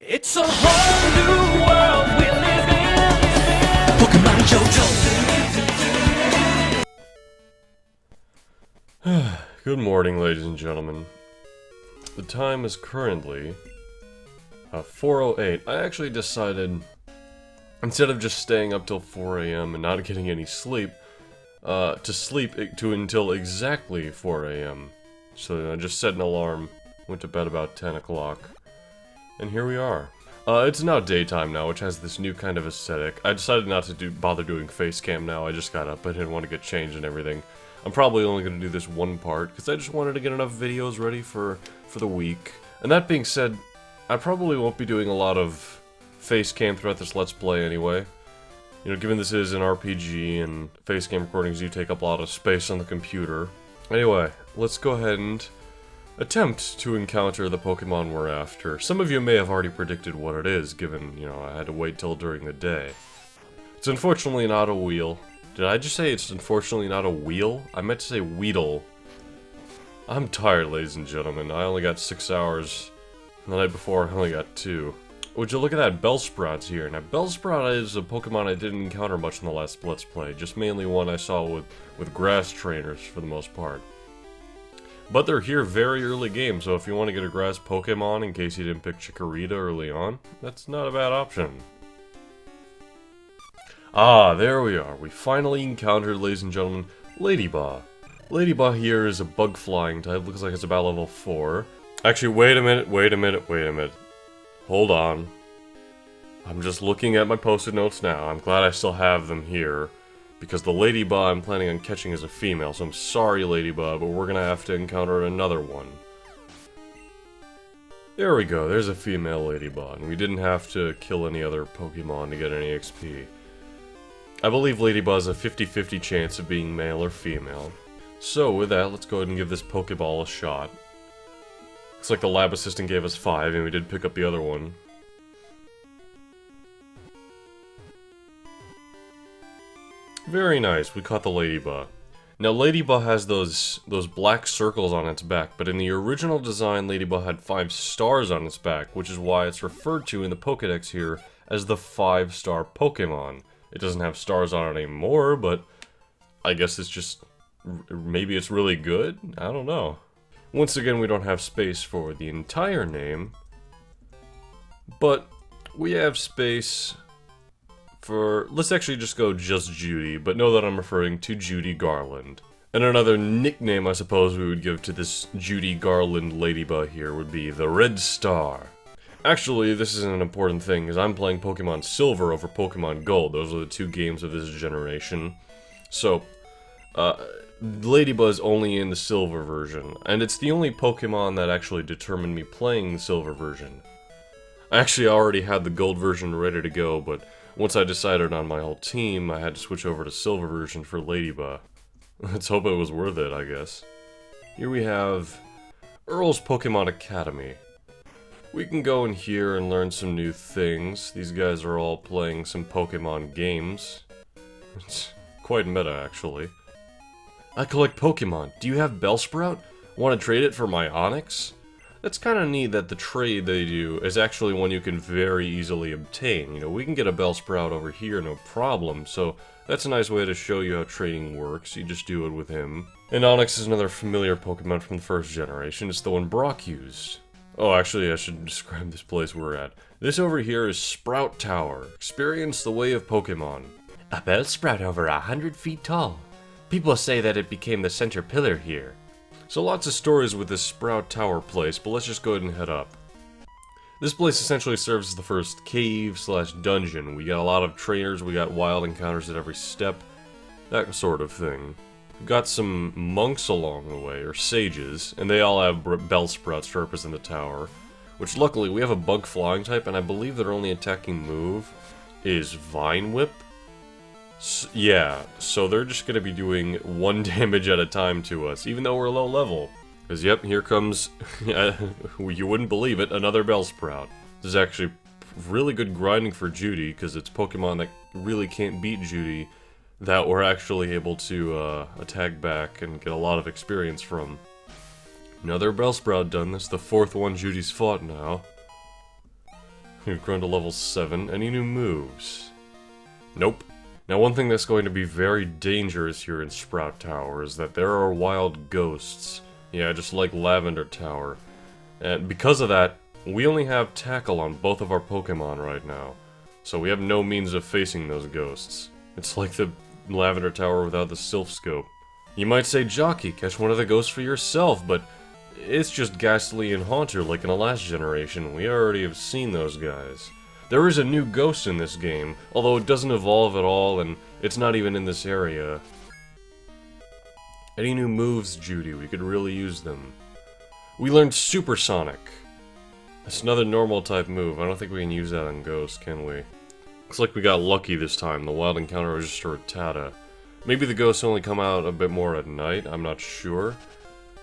It's a whole new world we live in. Pokemon JoJo. Good morning, ladies and gentlemen. The time is currently 4:08. I actually decided, instead of just staying up till 4 a.m. and not getting any sleep, to sleep until exactly 4 a.m. So I just set an alarm, went to bed about 10 o'clock, and here we are. It's now daytime now, which has this new kind of aesthetic. I decided not to bother doing face cam now. I just got up. I didn't want to get changed and everything. I'm probably only going to do this one part, because I just wanted to get enough videos ready for the week. And that being said, I probably won't be doing a lot of face cam throughout this Let's Play anyway. You know, given this is an RPG, and face cam recordings do take up a lot of space on the computer. Anyway, let's go ahead and attempt to encounter the Pokemon we're after. Some of you may have already predicted what it is, given, you know, I had to wait till during the day. It's unfortunately not a wheel. Did I just say it's unfortunately not a wheel? I meant to say Weedle. I'm tired, ladies and gentlemen. I only got 6 hours. The night before, I only got 2. Would you look at that, Bellsprout's here. Now, Bellsprout is a Pokemon I didn't encounter much in the last Let's Play. Just mainly one I saw with grass trainers, for the most part. But they're here very early game, so if you want to get a grass Pokemon in case you didn't pick Chikorita early on, that's not a bad option. Ah, there we are. We finally encountered, ladies and gentlemen, Ladybug. Ladybug here is a bug flying type. Looks like it's about level 4. Actually, wait a minute. Hold on. I'm just looking at my post-it notes now. I'm glad I still have them here, because the Ladybug I'm planning on catching is a female, so I'm sorry, Ladybug, but we're gonna have to encounter another one. There we go, there's a female Ladybug, and we didn't have to kill any other Pokemon to get any XP. I believe Ladybug has a 50-50 chance of being male or female. So with that, let's go ahead and give this Pokeball a shot. Looks like the lab assistant gave us 5, and we did pick up the other one. Very nice, we caught the Ladybug. Now Ladybug has those black circles on its back, but in the original design Ladybug had 5 stars on its back, which is why it's referred to in the Pokedex here as the 5-star Pokemon. It doesn't have stars on it anymore, but I guess it's just, maybe it's really good? I don't know. Once again, we don't have space for the entire name, but we have space for, let's actually just go just Judy, but know that I'm referring to Judy Garland. And another nickname I suppose we would give to this Judy Garland Ladybug here would be the Red Star. Actually, this is an important thing, because I'm playing Pokemon Silver over Pokemon Gold. Those are the 2 games of this generation. So, Ladybug is only in the Silver version, and it's the only Pokemon that actually determined me playing the Silver version. I actually already had the Gold version ready to go, but once I decided on my whole team, I had to switch over to Silver version for Ladybug. Let's hope it was worth it, I guess. Here we have Earl's Pokemon Academy. We can go in here and learn some new things. These guys are all playing some Pokemon games. It's quite meta, actually. I collect Pokemon. Do you have Bellsprout? Want to trade it for my Onix? That's kind of neat that the trade they do is actually one you can very easily obtain. You know, we can get a Bellsprout over here, no problem, so that's a nice way to show you how trading works. You just do it with him. And Onix is another familiar Pokemon from the first generation. It's the one Brock used. Oh, actually, I should describe this place we're at. This over here is Sprout Tower. Experience the way of Pokemon. A Bellsprout over 100 feet tall. People say that it became the center pillar here. So lots of stories with this Sprout Tower place, but let's just go ahead and head up. This place essentially serves as the first cave/dungeon. We got a lot of trainers, we got wild encounters at every step, that sort of thing. We've got some monks along the way, or sages, and they all have Bellsprouts to represent the tower. Which luckily, we have a bug flying type, and I believe their only attacking move is Vine Whip. Yeah, so they're just going to be doing 1 damage at a time to us, even though we're low level. Because yep, here comes, you wouldn't believe it, another Bellsprout. This is actually really good grinding for Judy, because it's Pokemon that really can't beat Judy, that we're actually able to attack back and get a lot of experience from. Another Bellsprout done. That's the 4th one Judy's fought now. We've grown to level 7. Any new moves? Nope. Now, one thing that's going to be very dangerous here in Sprout Tower is that there are wild ghosts. Yeah, just like Lavender Tower. And because of that, we only have Tackle on both of our Pokemon right now. So we have no means of facing those ghosts. It's like the Lavender Tower without the Sylph Scope. You might say, Jockey, catch one of the ghosts for yourself, but it's just Ghastly and Haunter like in the last generation. We already have seen those guys. There is a new ghost in this game, although it doesn't evolve at all, and it's not even in this area. Any new moves, Judy? We could really use them. We learned Supersonic. That's another normal type move. I don't think we can use that on Ghost, can we? Looks like we got lucky this time. The wild encounter was just a Rattata. Maybe the ghosts only come out a bit more at night. I'm not sure.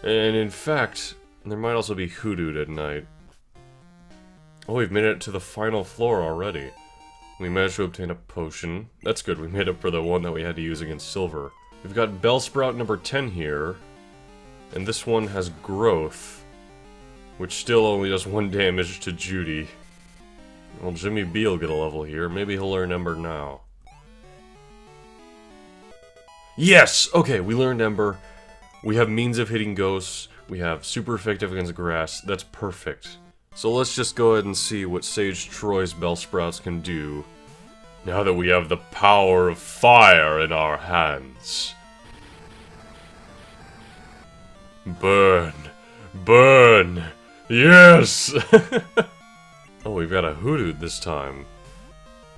And in fact, there might also be Hoodooed at night. Oh, we've made it to the final floor already. We managed to obtain a potion. That's good, we made up for the one that we had to use against Silver. We've got Bellsprout number 10 here. And this one has Growth, which still only does 1 damage to Judy. Well, Jimmy B will get a level here. Maybe he'll learn Ember now. Yes! Okay, we learned Ember. We have means of hitting ghosts. We have super effective against grass. That's perfect. So let's just go ahead and see what Sage Troy's Bellsprouts can do now that we have the power of fire in our hands. Burn! Burn! Yes! Oh, we've got a Hoodoo this time.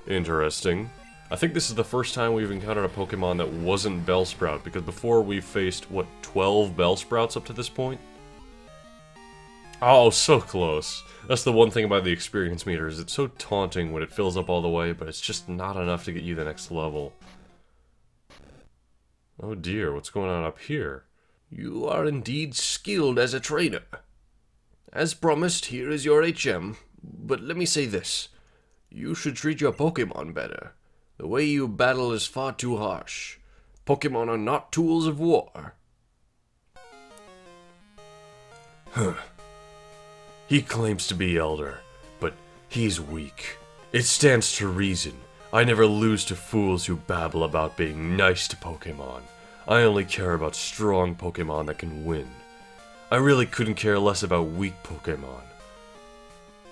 Interesting. I think this is the first time we've encountered a Pokemon that wasn't Bellsprout, because before we faced, what, 12 Bellsprouts up to this point? Oh, so close. That's the one thing about the experience meter, is it's so taunting when it fills up all the way, but it's just not enough to get you the next level. Oh dear, what's going on up here? You are indeed skilled as a trainer. As promised, here is your HM, but let me say this. You should treat your Pokemon better. The way you battle is far too harsh. Pokemon are not tools of war. He claims to be Elder, but he's weak. It stands to reason. I never lose to fools who babble about being nice to Pokemon. I only care about strong Pokemon that can win. I really couldn't care less about weak Pokemon.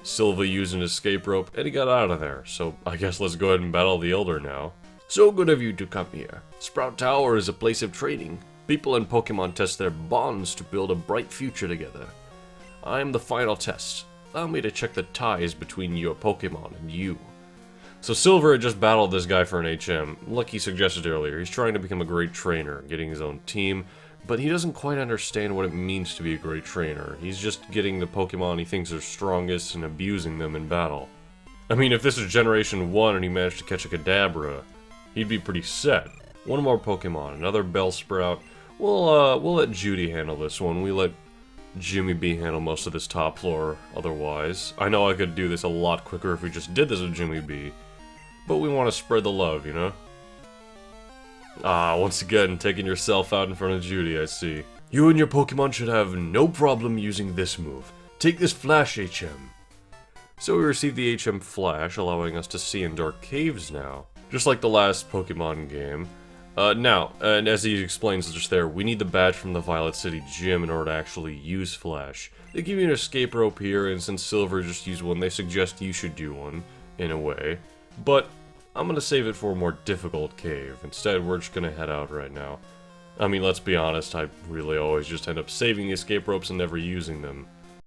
Silva used an escape rope, and he got out of there, so I guess let's go ahead and battle the Elder now. So good of you to come here. Sprout Tower is a place of training. People and Pokemon test their bonds to build a bright future together. I am the final test. Allow me to check the ties between your Pokemon and you. So Silver had just battled this guy for an HM. Like he suggested earlier, he's trying to become a great trainer, getting his own team, but he doesn't quite understand what it means to be a great trainer. He's just getting the Pokemon he thinks are strongest and abusing them in battle. I mean, if this was Generation 1 and he managed to catch a Kadabra, he'd be pretty set. One more Pokemon, another Bellsprout. We'll let Judy handle this one. We let Jimmy B handle most of this top floor otherwise. I know I could do this a lot quicker if we just did this with Jimmy B, but we want to spread the love, you know? Ah, once again, taking yourself out in front of Judy, I see. You and your Pokemon should have no problem using this move. Take this Flash HM. So we received the HM Flash, allowing us to see in dark caves now. Just like the last Pokemon game. Now, and as he explains just there, we need the badge from the Violet City Gym in order to actually use Flash. They give you an escape rope here, and since Silver just used one, they suggest you should do one, in a way. But I'm gonna save it for a more difficult cave. Instead, we're just gonna head out right now. I mean, let's be honest, I really always just end up saving the escape ropes and never using them.